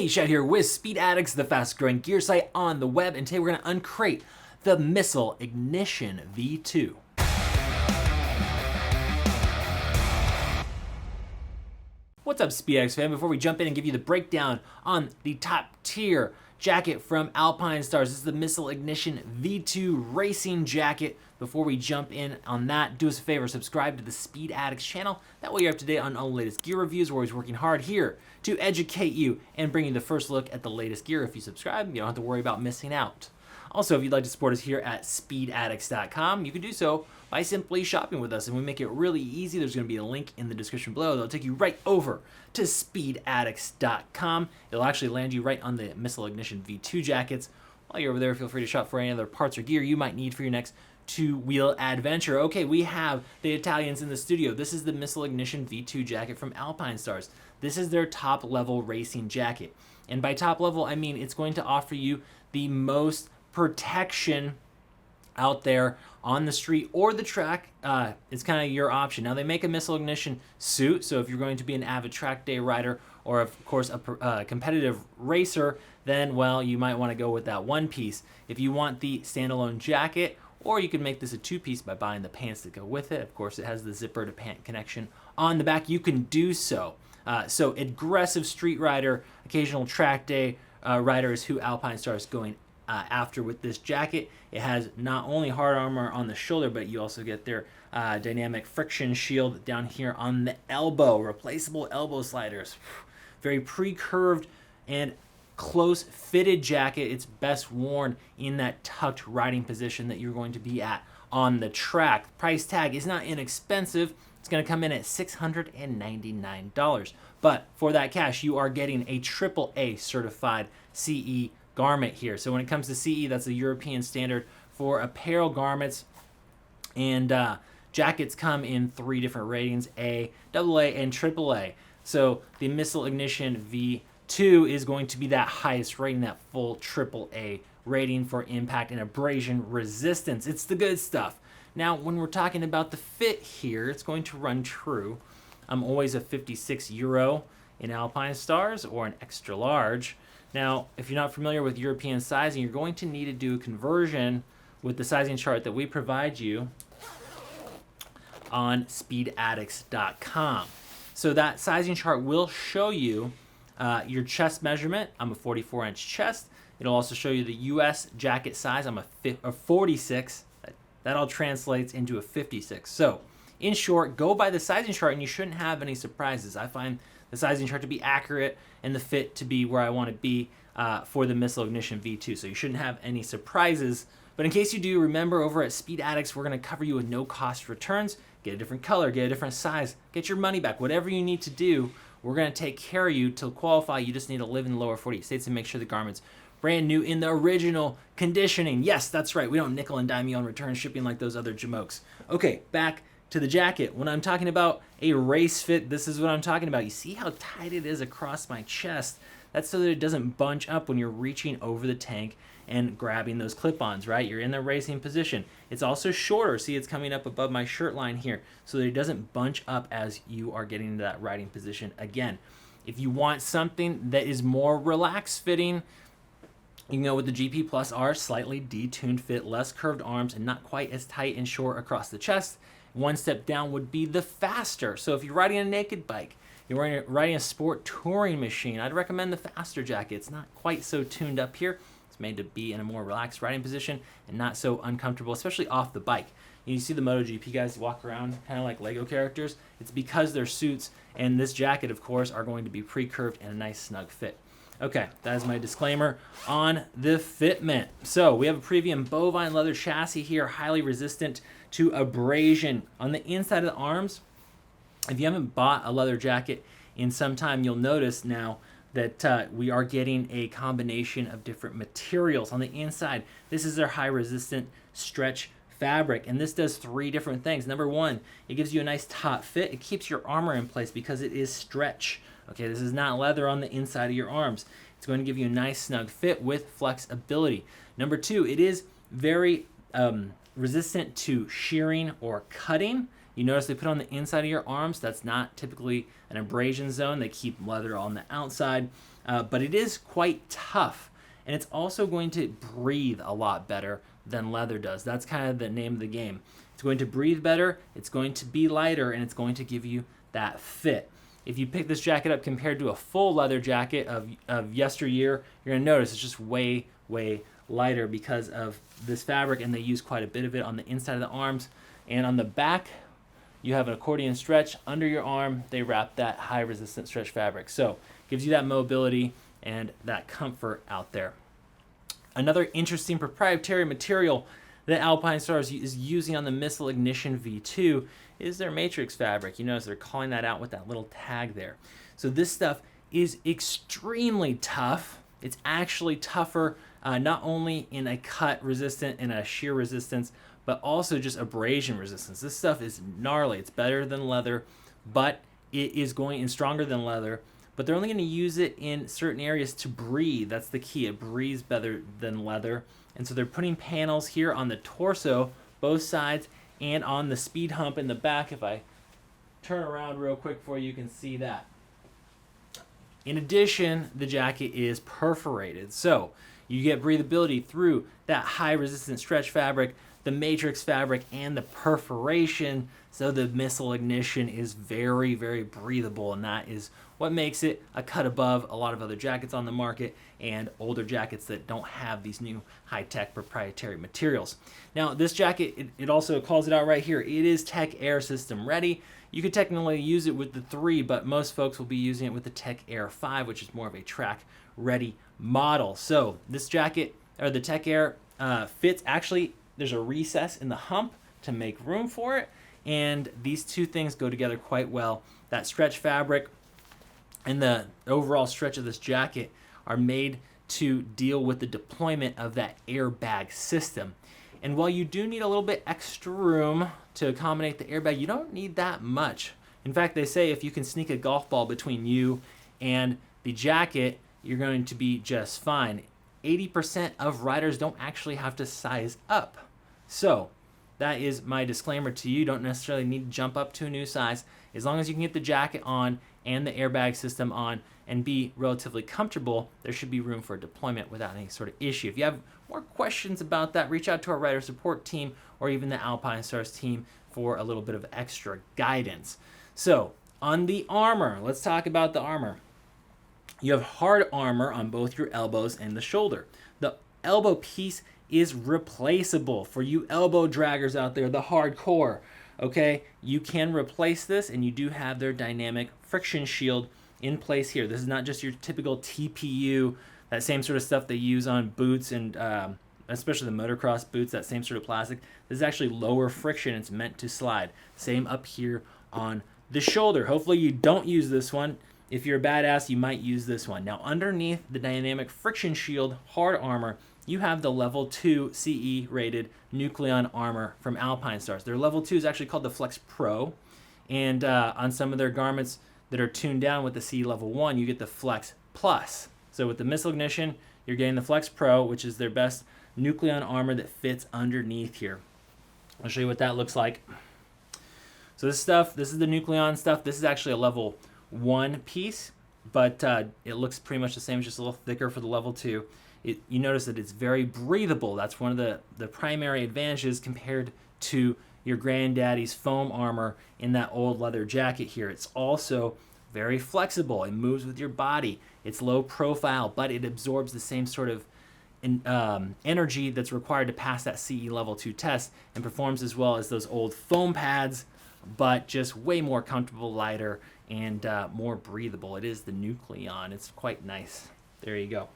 Hey, Chad here with Speed Addicts, the fastest growing gear site on the web, and today we're going to uncrate the Missle Ignition V2. What's up, Speed Addicts fan? Before we jump in and give you the breakdown on the top tier jacket from Alpinestars, this is the Missle Ignition V2 racing jacket. Before we jump in on that, do us a favor, subscribe to the Speed Addicts channel. That way you're up to date on all the latest gear reviews. We're always working hard here to educate you and bring you the first look at the latest gear. If you subscribe, you don't have to worry about missing out. Also, if you'd like to support us here at speedaddicts.com, you can do so by simply shopping with us, and we make it really easy. There's going to be a link in the description below that'll take you right over to speedaddicts.com. It'll actually land you right on the Missle Ignition V2 jackets. While you're over there, feel free to shop for any other parts or gear you might need for your next two-wheel adventure. Okay, we have the Italians in the studio. This is the Missle Ignition V2 jacket from Alpinestars. This is their top-level racing jacket. And by top level, I mean it's going to offer you the most protection out there on the street or the track. It's kind of your option. Now, they make a Missle Ignition suit, so if you're going to be an avid track day rider or, of course, a competitive racer, then, well, you might want to go with that one piece. If you want the standalone jacket, or you can make this a two-piece by buying the pants that go with it. Of course, it has the zipper to pant connection on the back. You can do so. So aggressive street rider, occasional track day rider is who Alpinestars is going after with this jacket. It has not only hard armor on the shoulder, but you also get their dynamic friction shield down here on the elbow. Replaceable elbow sliders. Very pre-curved and close fitted jacket. It's best worn in that tucked riding position that you're going to be at on the track. Price tag is not inexpensive. It's going to come in at $699. But for that cash, you are getting a AAA certified CE garment here. So when it comes to CE, that's a European standard for apparel garments. And jackets come in 3 different ratings, A, AA, and AAA. So the Missle Ignition V2 is going to be that highest rating, that full AAA rating for impact and abrasion resistance. It's the good stuff. Now, when we're talking about the fit here, it's going to run true. I'm always a 56 euro in Alpinestars or an extra large. Now, if you're not familiar with European sizing, you're going to need to do a conversion with the sizing chart that we provide you on speedaddicts.com. So that sizing chart will show you your chest measurement. I'm a 44-inch chest. It'll also show you the U.S. jacket size. I'm a 46. That all translates into a 56. So, in short, go by the sizing chart and you shouldn't have any surprises. I find the sizing chart to be accurate and the fit to be where I want to be for the Missle Ignition V2. So you shouldn't have any surprises. But in case you do, remember over at Speed Addicts, we're going to cover you with no-cost returns. Get a different color, get a different size, get your money back. Whatever you need to do, we're going to take care of you. To qualify, you just need to live in the lower 48 states and make sure the garment's brand new in the original conditioning. Yes, that's right. We don't nickel and dime you on return shipping like those other jamokes. Okay, back to the jacket. When I'm talking about a race fit, this is what I'm talking about. You see how tight it is across my chest? That's so that it doesn't bunch up when you're reaching over the tank and grabbing those clip-ons, right? You're in the racing position. It's also shorter. See, it's coming up above my shirt line here so that it doesn't bunch up as you are getting into that riding position again. If you want something that is more relaxed fitting, you can go with the GP Plus R, slightly detuned fit, less curved arms, and not quite as tight and short across the chest. One step down would be the Faster. So if you're riding a naked bike, you're riding a sport touring machine, I'd recommend the Faster jacket. It's not quite so tuned up here. It's made to be in a more relaxed riding position and not so uncomfortable, especially off the bike. You see the MotoGP guys walk around kind of like Lego characters. It's because their suits and this jacket, of course, are going to be pre-curved and a nice snug fit. Okay, that is my disclaimer on the fitment. So we have a premium bovine leather chassis here, highly resistant to abrasion. On the inside of the arms, if you haven't bought a leather jacket in some time, you'll notice now that we are getting a combination of different materials. On the inside, this is their high resistant stretch fabric, and this does 3 different things. Number 1, it gives you a nice top fit. It keeps your armor in place because it is stretch. Okay, this is not leather on the inside of your arms. It's going to give you a nice snug fit with flexibility. Number 2, it is very resistant to shearing or cutting. You notice they put on the inside of your arms. That's not typically an abrasion zone. They keep leather on the outside. but it is quite tough. And it's also going to breathe a lot better than leather does. That's kind of the name of the game. It's going to breathe better, it's going to be lighter, and it's going to give you that fit. If you pick this jacket up compared to a full leather jacket of yesteryear, you're going to notice it's just way, way lighter because of this fabric, and they use quite a bit of it on the inside of the arms. And on the back, you have an accordion stretch. Under your arm, they wrap that high resistant stretch fabric. So gives you that mobility and that comfort out there. Another interesting proprietary material that Alpinestars is using on the Missile Ignition V2 is their matrix fabric. You notice they're calling that out with that little tag there. So this stuff is extremely tough. It's actually tougher not only in a cut resistant and a shear resistance, but also just abrasion resistance. This stuff is gnarly. It's better than leather, but it is going in stronger than leather. But they're only going to use it in certain areas to breathe. That's the key. It breathes better than leather. And so they're putting panels here on the torso, both sides, and on the speed hump in the back. If I turn around real quick for you, you can see that. In addition, the jacket is perforated. So you get breathability through that high resistance stretch fabric, the matrix fabric, and the perforation. So the Missile Ignition is very, very breathable, and that is what makes it a cut above a lot of other jackets on the market and older jackets that don't have these new high-tech proprietary materials. Now, this jacket, it also calls it out right here. It is Tech Air system ready. You could technically use it with the 3, but most folks will be using it with the Tech Air 5, which is more of a track-ready model. So this jacket, or the Tech Air, fits. Actually, there's a recess in the hump to make room for it, and these two things go together quite well. That stretch fabric and the overall stretch of this jacket are made to deal with the deployment of that airbag system. And while you do need a little bit extra room to accommodate the airbag, you don't need that much. In fact, they say if you can sneak a golf ball between you and the jacket, you're going to be just fine. 80% of riders don't actually have to size up. So that is my disclaimer to you. You don't necessarily need to jump up to a new size. As long as you can get the jacket on and the airbag system on and be relatively comfortable, there should be room for deployment without any sort of issue. If you have more questions about that, reach out to our rider support team or even the Alpinestars team for a little bit of extra guidance. So on the armor, let's talk about the armor. You have hard armor on both your elbows and the shoulder. The elbow piece is replaceable for you elbow draggers out there, the hardcore. Okay, you can replace this, and you do have their dynamic friction shield in place here. This is not just your typical TPU, that same sort of stuff they use on boots and especially the motocross boots, that same sort of plastic. This is actually lower friction. It's meant to slide. Same up here on the shoulder. Hopefully you don't use this one. If you're a badass, you might use this one. Now, underneath the dynamic friction shield hard armor, you have the level 2 CE rated Nucleon armor from Alpinestars. Their level 2 is actually called the Flex Pro. And on some of their garments that are tuned down with the CE level 1, you get the Flex Plus. So with the Missile Ignition, you're getting the Flex Pro, which is their best Nucleon armor that fits underneath here. I'll show you what that looks like. So this stuff, this is the Nucleon stuff. This is actually a level 1 piece, but it looks pretty much the same, it's just a little thicker for the level 2. You notice that it's very breathable. That's one of the primary advantages compared to your granddaddy's foam armor in that old leather jacket here. It's also very flexible. It moves with your body. It's low profile, but it absorbs the same sort of energy that's required to pass that CE level 2 test and performs as well as those old foam pads, but just way more comfortable, lighter, and more breathable. It is the Nucleon. It's quite nice. There you go.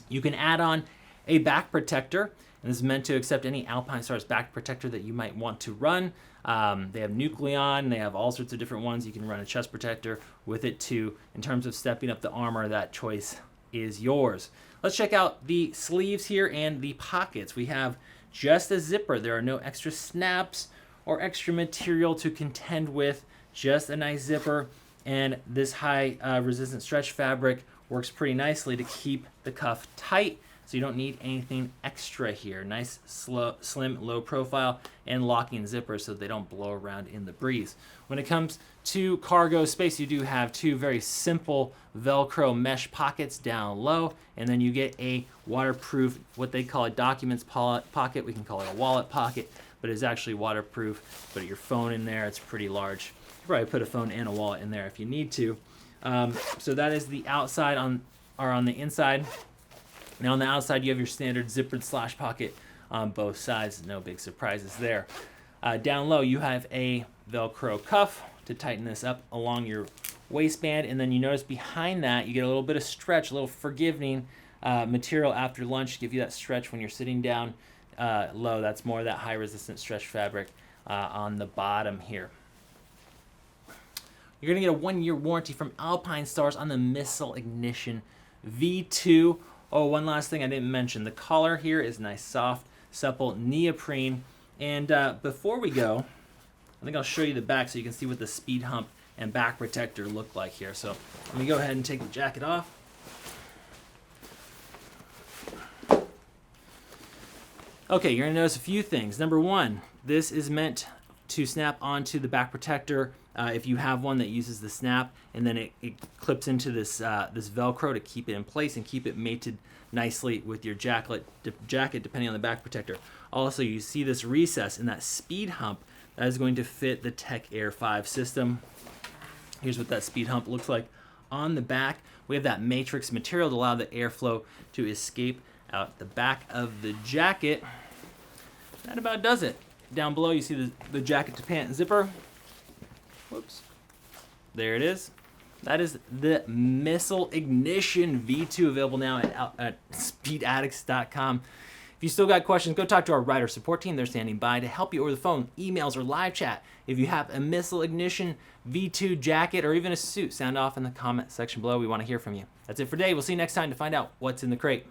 You can add on a back protector, and this is meant to accept any Alpinestars back protector that you might want to run. They have Nucleon, they have all sorts of different ones. You can run a chest protector with it too. In terms of stepping up the armor, that choice is yours. Let's check out the sleeves here and the pockets. We have just a zipper. There are no extra snaps or extra material to contend with, just a nice zipper, and this high resistant stretch fabric works pretty nicely to keep the cuff tight so you don't need anything extra here. Nice, slim, low profile, and locking zippers so they don't blow around in the breeze. When it comes to cargo space, you do have two very simple Velcro mesh pockets down low, and then you get a waterproof, what they call a documents pocket. We can call it a wallet pocket, but it's actually waterproof. Put your phone in there. It's pretty large. You probably put a phone and a wallet in there if you need to. So that is the outside on the inside. Now on the outside, you have your standard zippered slash pocket on both sides. No big surprises there. Down low, you have a Velcro cuff to tighten this up along your waistband. And then you notice behind that, you get a little bit of stretch, a little forgiving material after lunch to give you that stretch when you're sitting down low. That's more of that high resistant stretch fabric on the bottom here. You're going to get a 1-year warranty from Alpinestars on the Missle Ignition V2. Oh, one last thing I didn't mention. The collar here is nice, soft, supple neoprene. And before we go, I think I'll show you the back so you can see what the speed hump and back protector look like here. So let me go ahead and take the jacket off. Okay, you're going to notice a few things. Number one, this is meant to snap onto the back protector if you have one that uses the snap, and then it clips into this this Velcro to keep it in place and keep it mated nicely with your jacket depending on the back protector. Also, you see this recess in that speed hump that is going to fit the Tech Air 5 system. Here's what that speed hump looks like on the back. We have that matrix material to allow the airflow to escape out the back of the jacket. That about does it. Down below, you see the jacket to pant zipper. Whoops. There it is. That is the Missle Ignition V2, available now at speedaddicts.com. If you still got questions, go talk to our rider support team. They're standing by to help you over the phone, emails, or live chat. If you have a Missle Ignition V2 jacket or even a suit, sound off in the comment section below. We want to hear from you. That's it for today. We'll see you next time to find out what's in the crate.